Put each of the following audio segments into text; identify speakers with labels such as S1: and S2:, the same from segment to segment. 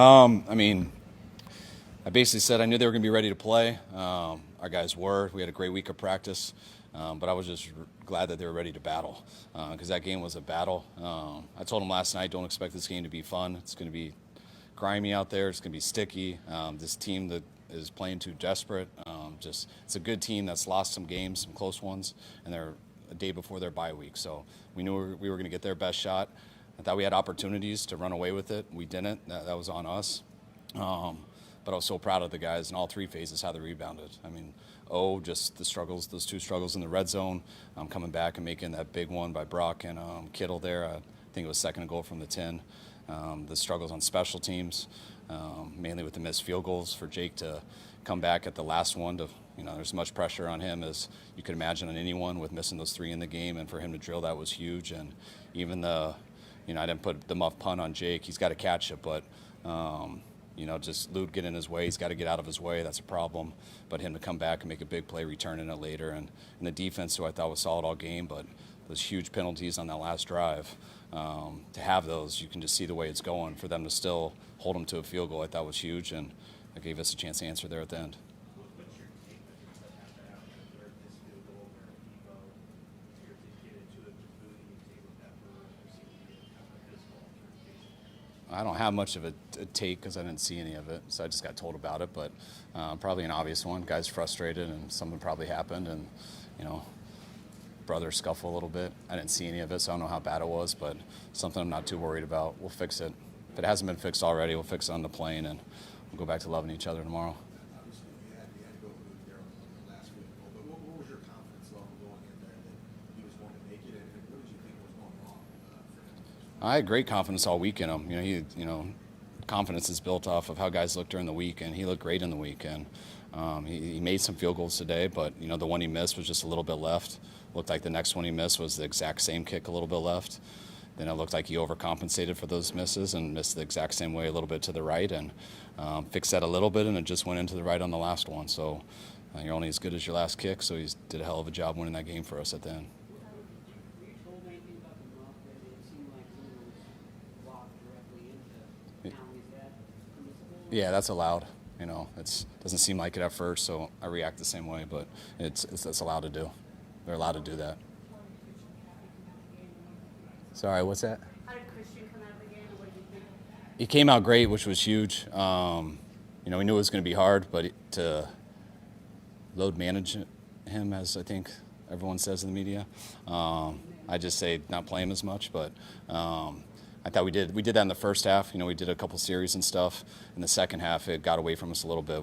S1: I mean, I basically said I knew they were going to be ready to play. Our guys were. We had a great week of practice, but I was just glad that they were ready to battle because that game was a battle. I told them last night, don't expect this game to be fun. It's going to be grimy out there. It's going to be sticky. This team that is playing too desperate. It's a good team that's lost some games, some close ones, and they're a day before their bye week. So we knew we were going to get their best shot. I thought we had opportunities to run away with it. We didn't. That was on us. But I was so proud of the guys in all three phases, how they rebounded. I mean, just the struggles, those two struggles in the red zone, coming back and making that big one by Brock and Kittle there. I think it was second goal from the 10. The struggles on special teams, mainly with the missed field goals for Jake to come back at the last one. There's much pressure on him as you could imagine on anyone with missing those three in the game, and for him to drill that was huge. And even I didn't put the muff punt on Jake. He's got to catch it, but just Luke get in his way. He's got to get out of his way. That's a problem. But him to come back and make a big play, returning it later. And the defense, who I thought was solid all game, but those huge penalties on that last drive, to have those, you can just see the way it's going. For them to still hold them to a field goal, I thought was huge. And it gave us a chance to answer there at the end.
S2: What's your take after this field goal where Deebo appeared to get into it with Moody and Taybor seemed to be kind of a physical altercation?
S1: I don't have much of a take because I didn't see any of it, so I just got told about it. But probably an obvious one. Guys frustrated, and something probably happened, and brother scuffle a little bit. I didn't see any of it, so I don't know how bad it was, but something I'm not too worried about. We'll fix it. If it hasn't been fixed already, we'll fix it on the plane, and we'll go back to loving each other tomorrow.
S3: Obviously, you had to go with Moody there on the last week, but what was your confidence level going in there that he was going to make it, and what did you think was going wrong for him?
S1: I had great confidence all week in him. Confidence is built off of how guys look during the week, and he looked great in the week. And he made some field goals today, but the one he missed was just a little bit left. Looked like the next one he missed was the exact same kick, a little bit left. Then it looked like he overcompensated for those misses and missed the exact same way, a little bit to the right, and fixed that a little bit, and it just went into the right on the last one. So you're only as good as your last kick, so he did a hell of a job winning that game for us at the end.
S4: Were you told anything about the muff that it seemed like someone was locked directly into penalties? Is that permissible?
S1: Yeah, that's allowed. It doesn't seem like it at first, so I react the same way, but it's allowed to do. They're allowed to do that. Sorry, what's that?
S5: How did Christian come out of the game? What did you think?
S1: He came out great, which was huge. We knew it was going to be hard, but to load manage him, as I think everyone says in the media, I just say not play him as much. But I thought we did that in the first half. We did a couple series and stuff. In the second half, it got away from us a little bit.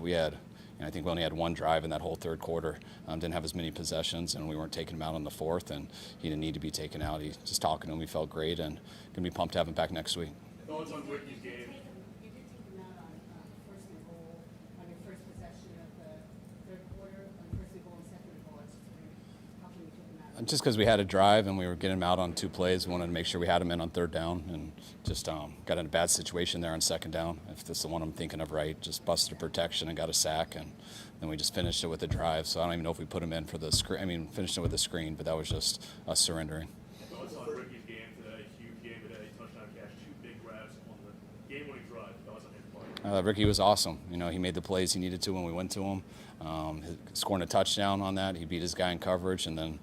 S1: I think we only had one drive in that whole third quarter. Didn't have as many possessions, and we weren't taking him out in the fourth, and he didn't need to be taken out. Just talking to him, he felt great, and going to be pumped to have him back next week.
S2: Thoughts on Ricky's game?
S5: You did take him out on first and goal on your first possession of the third quarter, on first and goal and second and goal. How come you took him out?
S1: Just because we had a drive and we were getting him out on two plays, we wanted to make sure we had him in on third down, and just got in a bad situation there on second down. If this is the one I'm thinking of right, just busted a protection and got a sack, and then we just finished it with a drive. So I don't even know if we put him in for the screen. Finished it with a screen, but that was just us surrendering.
S2: Thoughts on Ricky's game today? Huge game today. Touchdown catch, 2 big grabs on the game-winning drive. Thoughts on his play?
S1: Ricky was awesome. He made the plays he needed to when we went to him. Scoring a touchdown on that, he beat his guy in coverage, and then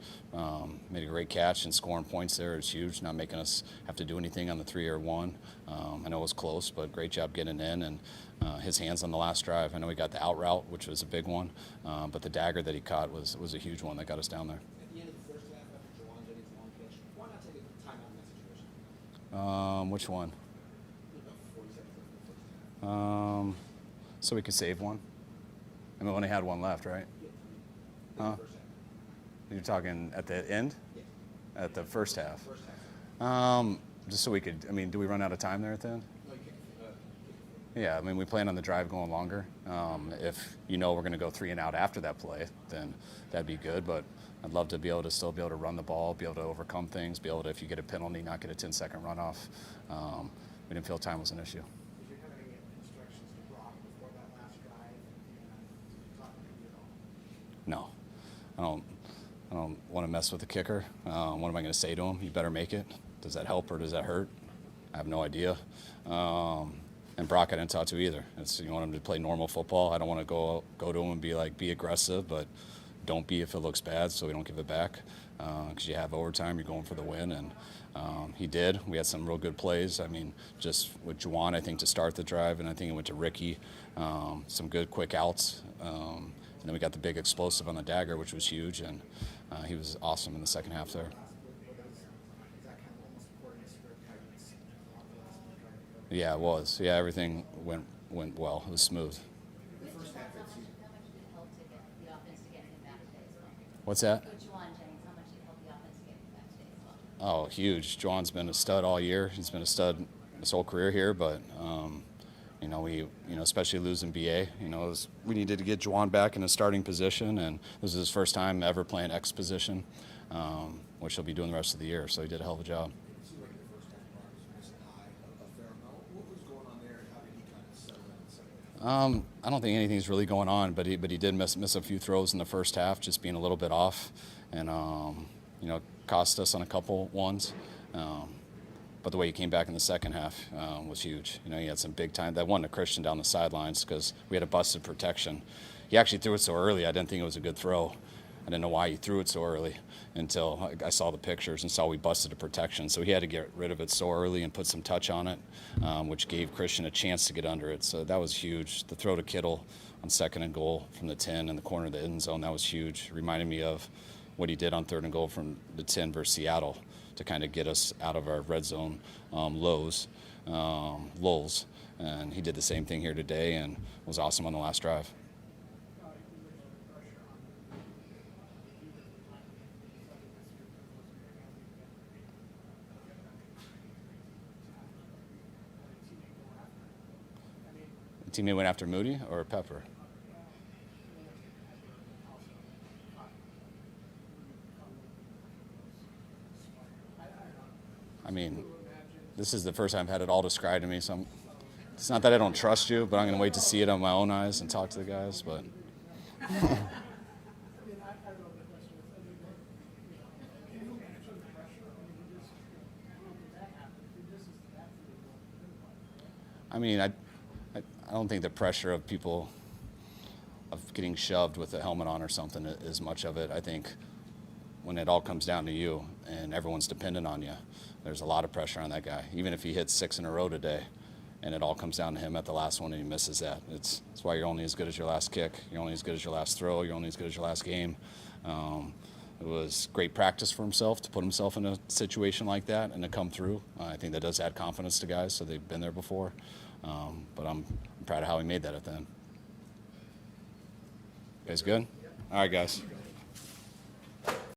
S1: made a great catch, and scoring points there is huge, not making us have to do anything on the 3 or 1. I know it was close, but great job getting in, and his hands on the last drive. I know he got the out route, which was a big one, but the dagger that he caught was a huge one that got us down there.
S3: At the end of the first half, after Jawan Jennings' long catch, why not take a timeout in that situation?
S1: Which one?
S3: About 40 seconds left in the first half.
S1: So we could save one. We only had one left, right?
S3: Yeah,
S1: Huh?
S3: first half.
S1: You're talking at the end?
S3: Yeah.
S1: At the first half?
S3: First half.
S1: Just so we could, do we run out of time there at the end?
S3: No, you can't.
S1: Yeah, we plan on the drive going longer. If we're going to go 3 and out after that play, then that'd be good. But I'd love to be able to run the ball, be able to overcome things, be able to, if you get a penalty, not get a 10-second runoff. We didn't feel time was an issue.
S6: Did you have any instructions to Brock before that last drive? Talking to you at all?
S1: No, I don't want to mess with the kicker. What am I going to say to him? You better make it. Does that help or does that hurt? I have no idea. And Brock I didn't talk to either. You want him to play normal football. I don't want to go to him and be like, be aggressive, but don't be if it looks bad, so we don't give it back. Because you have overtime, you're going for the win, and he did. We had some real good plays. I mean, just with Juwan, I think, to start the drive, and I think it went to Ricky. Some good quick outs. And then we got the big explosive on the dagger, which was huge, and he was awesome in the second half there. Yeah, it was. Yeah, everything went well. It was smooth. What's that? Oh, huge. Juwan's been a stud all year. He's been a stud his whole career here, but especially losing BA, we needed to get Juwan back in a starting position, and this is his first time ever playing X position, which he'll be doing the rest of the year. So he did a hell of a job.
S3: It seemed like in the first half, Brock was missing high a fair amount. What was going on there, and how did he kind of settle in the second half?
S1: I don't think anything's really going on, but he did miss a few throws in the first half, just being a little bit off, and cost us on a couple ones. But the way he came back in the second half was huge. He had some big time. That one to Christian down the sidelines because we had a busted protection. He actually threw it so early, I didn't think it was a good throw. I didn't know why he threw it so early until I saw the pictures and saw we busted a protection. So he had to get rid of it so early and put some touch on it, which gave Christian a chance to get under it. So that was huge. The throw to Kittle on 2nd and goal from the 10 in the corner of the end zone, that was huge. Reminded me of what he did on 3rd and goal from the 10 versus Seattle to kind of get us out of our red zone lulls. And he did the same thing here today and was awesome on the last drive. The teammate went after Moody or Pepper? I mean, this is the first time I've had it all described to me, so it's not that I don't trust you, but I'm going to wait to see it on my own eyes and talk to the guys. But I mean, I don't think the pressure of people of getting shoved with a helmet on or something is much of it. I think when it all comes down to you and everyone's dependent on you, there's a lot of pressure on that guy. Even if he hits 6 in a row today and it all comes down to him at the last one and he misses that. It's why you're only as good as your last kick. You're only as good as your last throw. You're only as good as your last game. It was great practice for himself to put himself in a situation like that and to come through. I think that does add confidence to guys, so they've been there before. But I'm proud of how he made that at the end. You guys good? All right, guys.